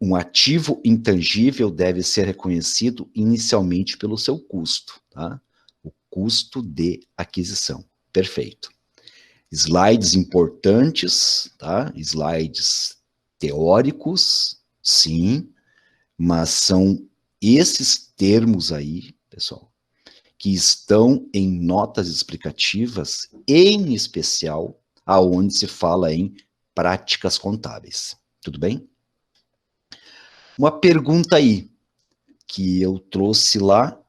Um ativo intangível deve ser reconhecido inicialmente pelo seu custo, tá? O custo de aquisição. Perfeito. Slides importantes, tá? Slides teóricos, sim, mas são esses termos aí, pessoal, que estão em notas explicativas, em especial aonde se fala em práticas contábeis. Tudo bem? Uma pergunta aí que eu trouxe lá,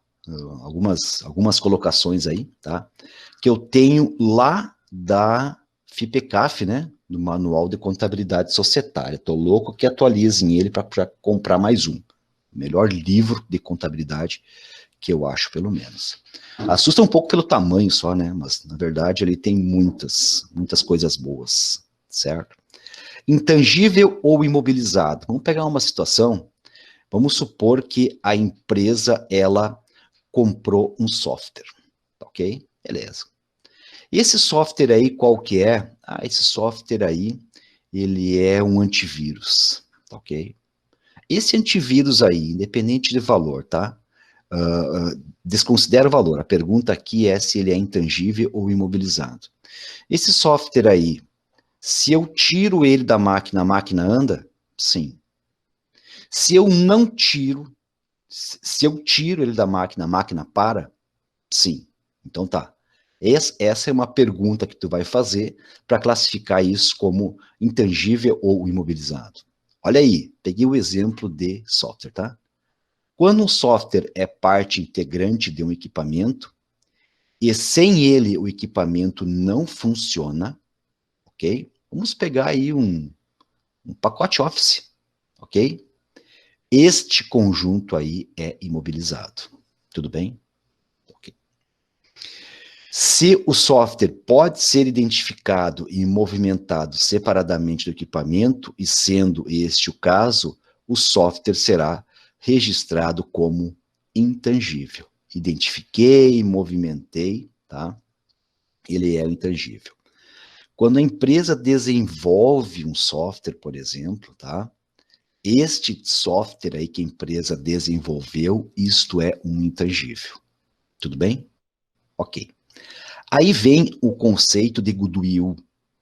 algumas colocações aí, tá? Que eu tenho lá da FIPECAF, né? Do Manual de Contabilidade Societária. Tô louco que atualizem ele para comprar mais um. O melhor livro de contabilidade que eu acho, pelo menos. Assusta um pouco pelo tamanho só, né? Mas, na verdade, ele tem muitas coisas boas, certo? Intangível ou imobilizado? Vamos pegar uma situação. Vamos supor que a empresa, ela comprou um software, ok? Beleza. Esse software aí, qual que é? Esse software aí, ele é um antivírus, ok? Esse antivírus aí, independente de valor, tá? Desconsidera o valor. A pergunta aqui é se ele é intangível ou imobilizado. Esse software aí, se eu tiro ele da máquina, a máquina anda? Sim. Se eu não tiro, se eu tiro ele da máquina, a máquina para? Sim. Então tá. Essa é uma pergunta que tu vai fazer para classificar isso como intangível ou imobilizado. Olha aí, peguei o exemplo de software, tá? Quando um software é parte integrante de um equipamento, e sem ele o equipamento não funciona, ok? Vamos pegar aí um pacote Office, ok? Este conjunto aí é imobilizado. Tudo bem? Ok. Se o software pode ser identificado e movimentado separadamente do equipamento, e sendo este o caso, o software será registrado como intangível. Identifiquei, movimentei, tá? Ele é o intangível. Quando a empresa desenvolve um software, por exemplo, tá? Este software aí que a empresa desenvolveu, isto é um intangível. Tudo bem? Ok. Aí vem o conceito de goodwill,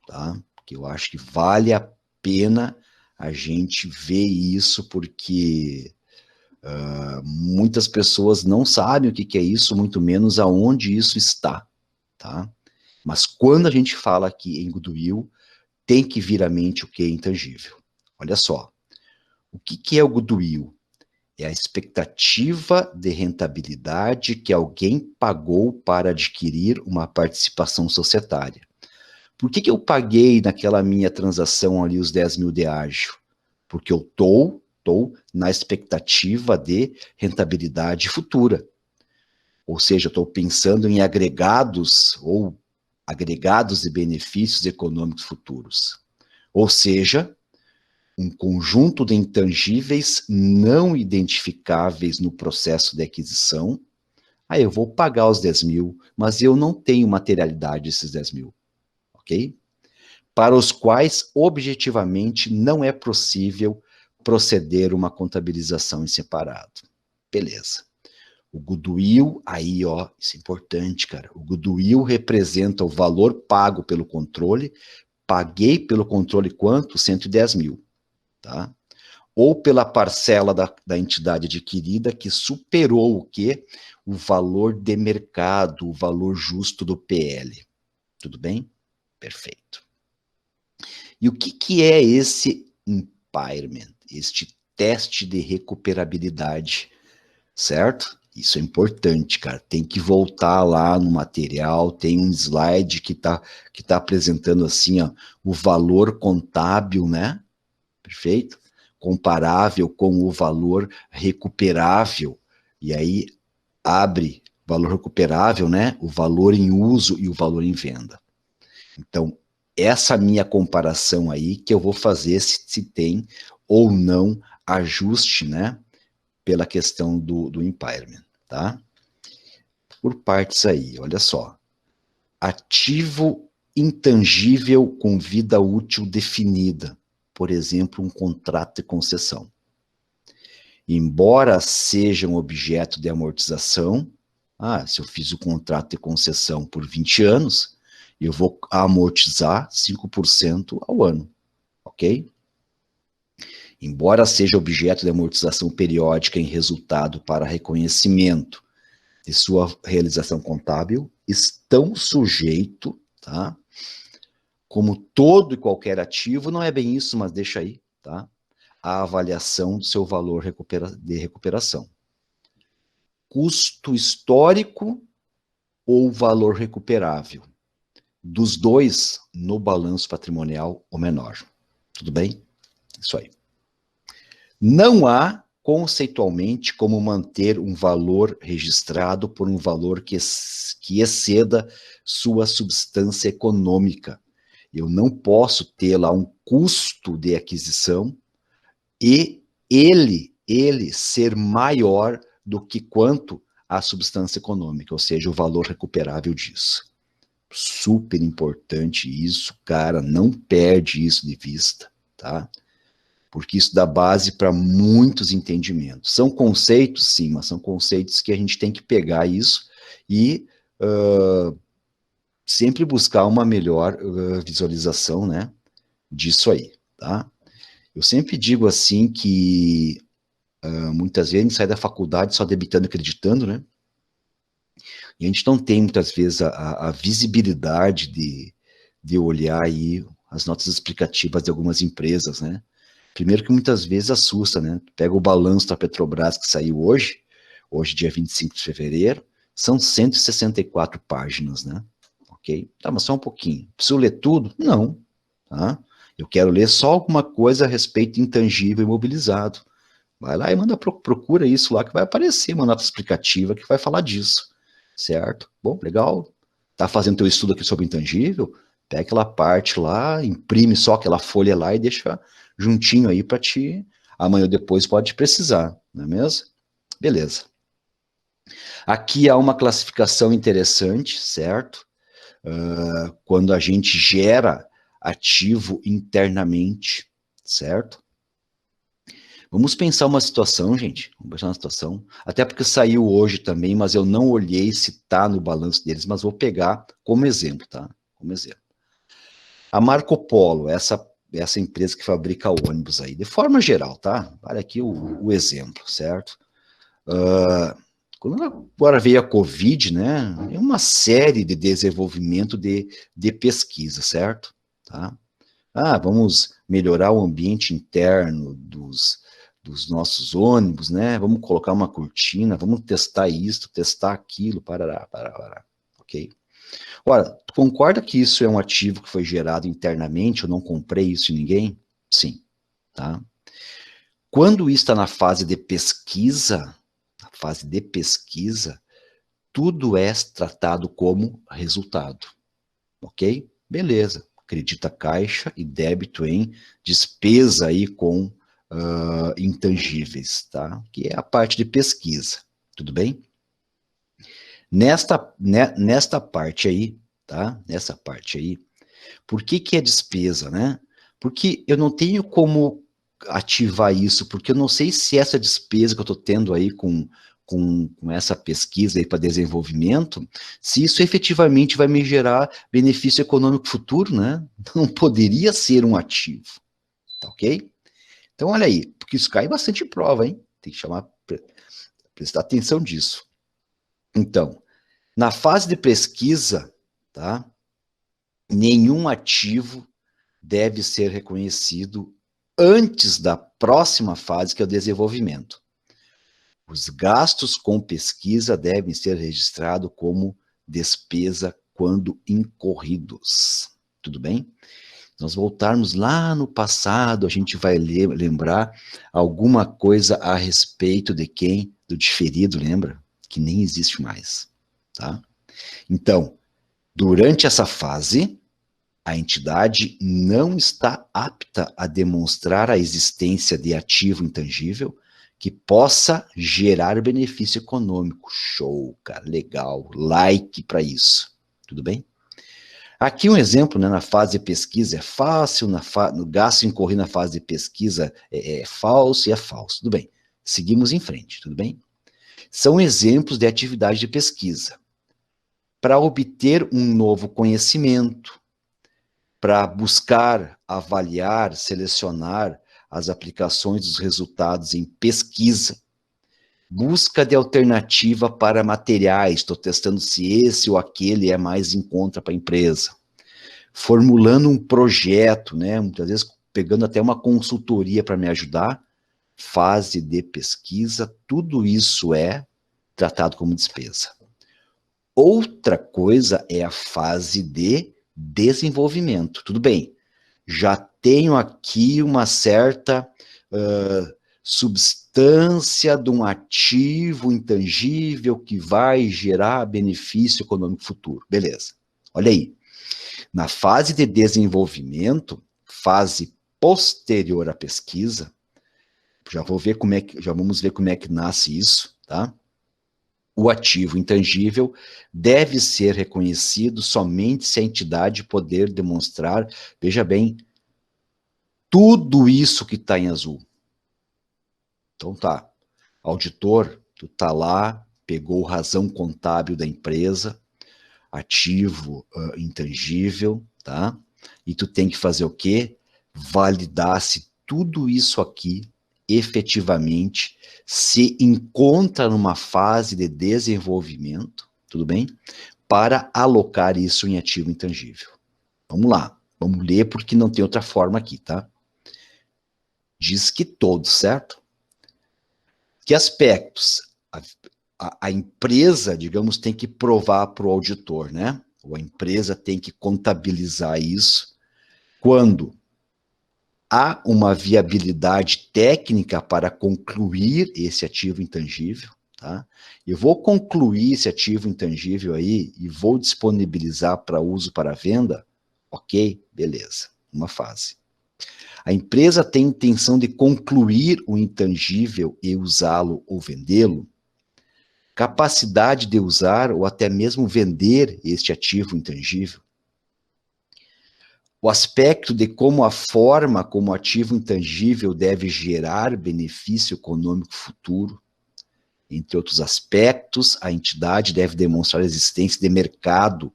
tá? Que eu acho que vale a pena a gente ver isso, porque muitas pessoas não sabem o que é isso, muito menos aonde isso está, tá? Mas quando a gente fala aqui em goodwill, tem que vir à mente o que é intangível. Olha só, o que é o goodwill? É a expectativa de rentabilidade que alguém pagou para adquirir uma participação societária. Por que eu paguei naquela minha transação ali os 10 mil de ágio? Porque eu estou na expectativa de rentabilidade futura. Ou seja, estou pensando em agregados ou agregados de benefícios econômicos futuros. Ou seja, um conjunto de intangíveis não identificáveis no processo de aquisição. Aí eu vou pagar os 10 mil, mas eu não tenho materialidade desses 10 mil, ok? Para os quais, objetivamente, não é possível proceder uma contabilização em separado. Beleza. O goodwill, aí, ó, isso é importante, cara. O goodwill representa o valor pago pelo controle. Paguei pelo controle quanto? 110 mil, tá? Ou pela parcela da entidade adquirida que superou o quê? O valor de mercado, o valor justo do PL. Tudo bem? Perfeito. E o que é esse impairment? Este teste de recuperabilidade, certo? Isso é importante, cara. Tem que voltar lá no material, tem um slide que tá apresentando assim, ó, o valor contábil, né? Perfeito? Comparável com o valor recuperável. E aí abre valor recuperável, né? O valor em uso e o valor em venda. Então, essa minha comparação aí que eu vou fazer se tem ou não ajuste, né? Pela questão do impairment, tá? Por partes aí, olha só. Ativo intangível com vida útil definida. Por exemplo, um contrato de concessão. embora sejam objeto de amortização, se eu fiz o contrato de concessão por 20 anos, eu vou amortizar 5% ao ano, ok? Embora seja objeto de amortização periódica em resultado para reconhecimento de sua realização contábil, estão sujeitos, tá? Como todo e qualquer ativo, não é bem isso, mas deixa aí, tá? A avaliação do seu valor de recuperação. Custo histórico ou valor recuperável? Dos dois, no balanço patrimonial, o menor. Tudo bem? Isso aí. Não há, conceitualmente, como manter um valor registrado por um valor que exceda sua substância econômica. Eu não posso ter lá um custo de aquisição e ele ser maior do que quanto a substância econômica, ou seja, o valor recuperável disso. Super importante isso, cara, não perde isso de vista, tá? Porque isso dá base para muitos entendimentos. São conceitos, sim, mas são conceitos que a gente tem que pegar isso e sempre buscar uma melhor visualização, né, disso aí, tá? Eu sempre digo assim que muitas vezes a gente sai da faculdade só debitando e acreditando, né? E a gente não tem muitas vezes a visibilidade de olhar aí as notas explicativas de algumas empresas, né? Primeiro que muitas vezes assusta, né? Pega o balanço da Petrobras que saiu hoje dia 25 de fevereiro, são 164 páginas, né? Ok? Tá, mas só um pouquinho. Preciso ler tudo? Não, tá? Eu quero ler só alguma coisa a respeito de intangível imobilizado. Vai lá e procura isso lá que vai aparecer uma nota explicativa que vai falar disso, certo? Bom, legal. Tá fazendo teu estudo aqui sobre intangível? Pega aquela parte lá, imprime só aquela folha lá e deixa juntinho aí para ti, amanhã ou depois pode precisar, não é mesmo? Beleza. Aqui há uma classificação interessante, certo? Quando a gente gera ativo internamente, certo? Vamos pensar uma situação, gente. Vamos pensar uma situação. Até porque saiu hoje também, mas eu não olhei se tá no balanço deles, mas vou pegar como exemplo, tá? Como exemplo. A Marco Polo, essa empresa que fabrica ônibus aí, de forma geral, tá? Olha aqui o exemplo, certo? Quando agora veio a Covid, né? É uma série de desenvolvimento de pesquisa, certo? Tá? Vamos melhorar o ambiente interno dos nossos ônibus, né? Vamos colocar uma cortina, vamos testar isso, testar aquilo, parará, ok? Ora, tu concorda que isso é um ativo que foi gerado internamente, eu não comprei isso em ninguém? Sim, tá? Quando está na fase de pesquisa, tudo é tratado como resultado, ok? Beleza, acredita caixa e débito em despesa aí com intangíveis, tá? Que é a parte de pesquisa, tudo bem? Nesta parte aí, tá? Nessa parte aí, por que é despesa, né? Porque eu não tenho como ativar isso, porque eu não sei se essa despesa que eu estou tendo aí com essa pesquisa aí para desenvolvimento, se isso efetivamente vai me gerar benefício econômico futuro, né? Não poderia ser um ativo, tá ok? Então, olha aí, porque isso cai bastante em prova, hein? Tem que prestar atenção disso. Então, na fase de pesquisa, tá? Nenhum ativo deve ser reconhecido antes da próxima fase, que é o desenvolvimento. Os gastos com pesquisa devem ser registrados como despesa quando incorridos. Tudo bem? Nós voltarmos lá no passado, a gente vai lembrar alguma coisa a respeito de quem? Do diferido, lembra? Que nem existe mais, tá? Então, durante essa fase, a entidade não está apta a demonstrar a existência de ativo intangível que possa gerar benefício econômico. Show, cara, legal. Like para isso. Tudo bem? Aqui um exemplo, né, na fase de pesquisa é fácil, no gasto incorrido na fase de pesquisa é falso e é falso. Tudo bem. Seguimos em frente, tudo bem? São exemplos de atividade de pesquisa. Para obter um novo conhecimento, para buscar, avaliar, selecionar as aplicações dos resultados em pesquisa, busca de alternativa para materiais, estou testando se esse ou aquele é mais em conta para a empresa, formulando um projeto, né, muitas vezes pegando até uma consultoria para me ajudar, fase de pesquisa, tudo isso é tratado como despesa. Outra coisa é a fase de desenvolvimento. Tudo bem, já tenho aqui uma certa substância de um ativo intangível que vai gerar benefício econômico futuro. Beleza. Olha aí. Na fase de desenvolvimento, fase posterior à pesquisa, já vamos ver como é que nasce isso, tá? O ativo intangível deve ser reconhecido somente se a entidade poder demonstrar, veja bem, tudo isso que está em azul. Então tá, auditor, tu tá lá, pegou razão contábil da empresa, ativo intangível, tá? E tu tem que fazer o quê? Validar se tudo isso aqui efetivamente se encontra numa fase de desenvolvimento, tudo bem? Para alocar isso em ativo intangível. Vamos lá, vamos ler porque não tem outra forma aqui, tá? Diz que todos, certo? Que aspectos a empresa, digamos, tem que provar para o auditor, né? Ou a empresa tem que contabilizar isso quando há uma viabilidade técnica para concluir esse ativo intangível, tá? Eu vou concluir esse ativo intangível aí e vou disponibilizar para uso para venda, ok? Beleza, uma fase. A empresa tem intenção de concluir o intangível e usá-lo ou vendê-lo, capacidade de usar ou até mesmo vender este ativo intangível, o aspecto de como a forma como o ativo intangível deve gerar benefício econômico futuro. Entre outros aspectos, a entidade deve demonstrar a existência de mercado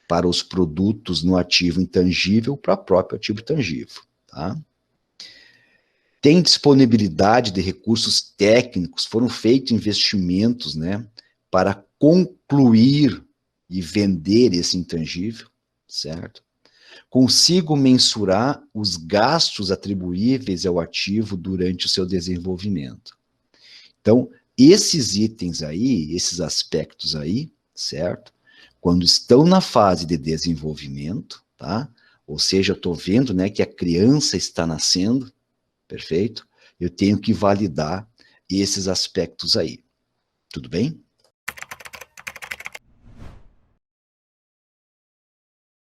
para os produtos no ativo intangível para o próprio ativo tangível. Tá? Tem disponibilidade de recursos técnicos, foram feitos investimentos, né, para concluir e vender esse intangível, certo? Consigo mensurar os gastos atribuíveis ao ativo durante o seu desenvolvimento. Então, esses itens aí, esses aspectos aí, certo? Quando estão na fase de desenvolvimento, tá? Ou seja, eu estou vendo, né, que a criança está nascendo, perfeito? Eu tenho que validar esses aspectos aí. Tudo bem?